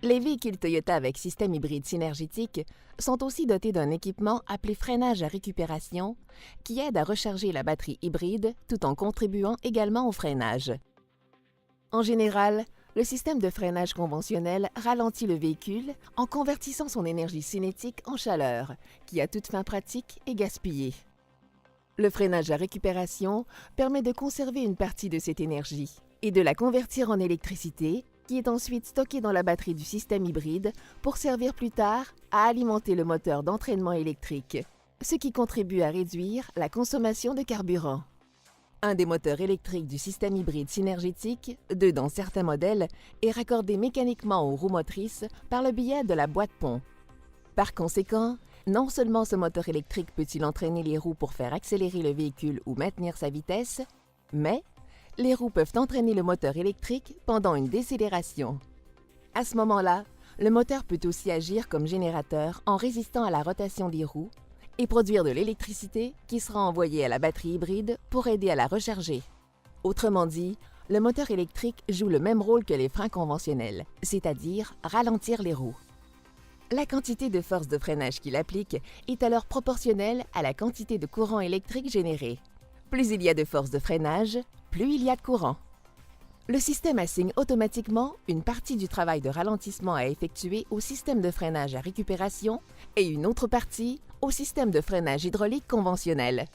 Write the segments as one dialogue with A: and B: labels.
A: Les véhicules Toyota avec système hybride synergétique sont aussi dotés d'un équipement appelé freinage à récupération qui aide à recharger la batterie hybride tout en contribuant également au freinage. En général, le système de freinage conventionnel ralentit le véhicule en convertissant son énergie cinétique en chaleur, qui à toute fin pratique est gaspillée. Le freinage à récupération permet de conserver une partie de cette énergie et de la convertir en électricité, qui est ensuite stockée dans la batterie du système hybride pour servir plus tard à alimenter le moteur d'entraînement électrique, ce qui contribue à réduire la consommation de carburant. Un des moteurs électriques du système hybride synergétique, deux dans certains modèles, est raccordé mécaniquement aux roues motrices par le biais de la boîte pont. Par conséquent, non seulement ce moteur électrique peut-il entraîner les roues pour faire accélérer le véhicule ou maintenir sa vitesse, mais les roues peuvent entraîner le moteur électrique pendant une décélération. À ce moment-là, le moteur peut aussi agir comme générateur en résistant à la rotation des roues et produire de l'électricité qui sera envoyée à la batterie hybride pour aider à la recharger. Autrement dit, le moteur électrique joue le même rôle que les freins conventionnels, c'est-à-dire ralentir les roues. La quantité de force de freinage qu'il applique est alors proportionnelle à la quantité de courant électrique généré. Plus il y a de force de freinage, plus il y a de courant. Le système assigne automatiquement une partie du travail de ralentissement à effectuer au système de freinage à récupération et une autre partie au système de freinage hydraulique conventionnel.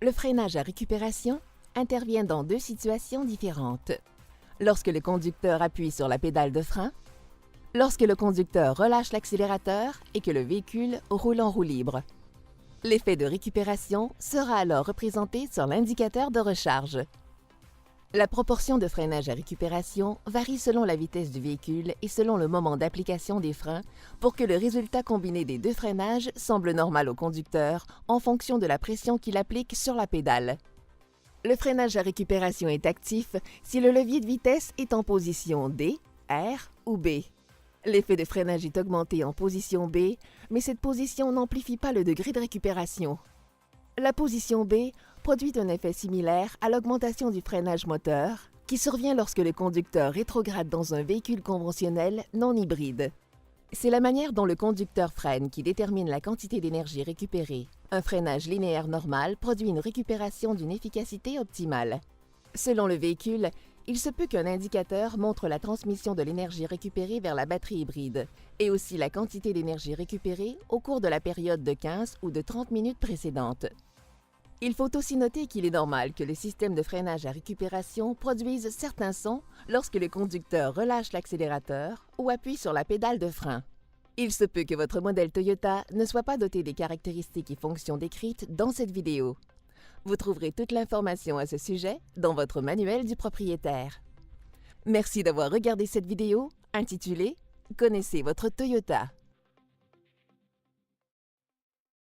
A: Le freinage à récupération intervient dans deux situations différentes. Lorsque le conducteur appuie sur la pédale de frein, lorsque le conducteur relâche l'accélérateur et que le véhicule roule en roue libre. L'effet de récupération sera alors représenté sur l'indicateur de recharge. La proportion de freinage à récupération varie selon la vitesse du véhicule et selon le moment d'application des freins pour que le résultat combiné des deux freinages semble normal au conducteur en fonction de la pression qu'il applique sur la pédale. Le freinage à récupération est actif si le levier de vitesse est en position D, R ou B. L'effet de freinage est augmenté en position B, mais cette position n'amplifie pas le degré de récupération. La position B produit un effet similaire à l'augmentation du freinage moteur, qui survient lorsque le conducteur rétrograde dans un véhicule conventionnel non hybride. C'est la manière dont le conducteur freine qui détermine la quantité d'énergie récupérée. Un freinage linéaire normal produit une récupération d'une efficacité optimale. Selon le véhicule, il se peut qu'un indicateur montre la transmission de l'énergie récupérée vers la batterie hybride, et aussi la quantité d'énergie récupérée au cours de la période de 15 ou de 30 minutes précédentes. Il faut aussi noter qu'il est normal que le système de freinage à récupération produise certains sons lorsque le conducteur relâche l'accélérateur ou appuie sur la pédale de frein. Il se peut que votre modèle Toyota ne soit pas doté des caractéristiques et fonctions décrites dans cette vidéo. Vous trouverez toute l'information à ce sujet dans votre manuel du propriétaire. Merci d'avoir regardé cette vidéo intitulée « Connaissez votre Toyota ».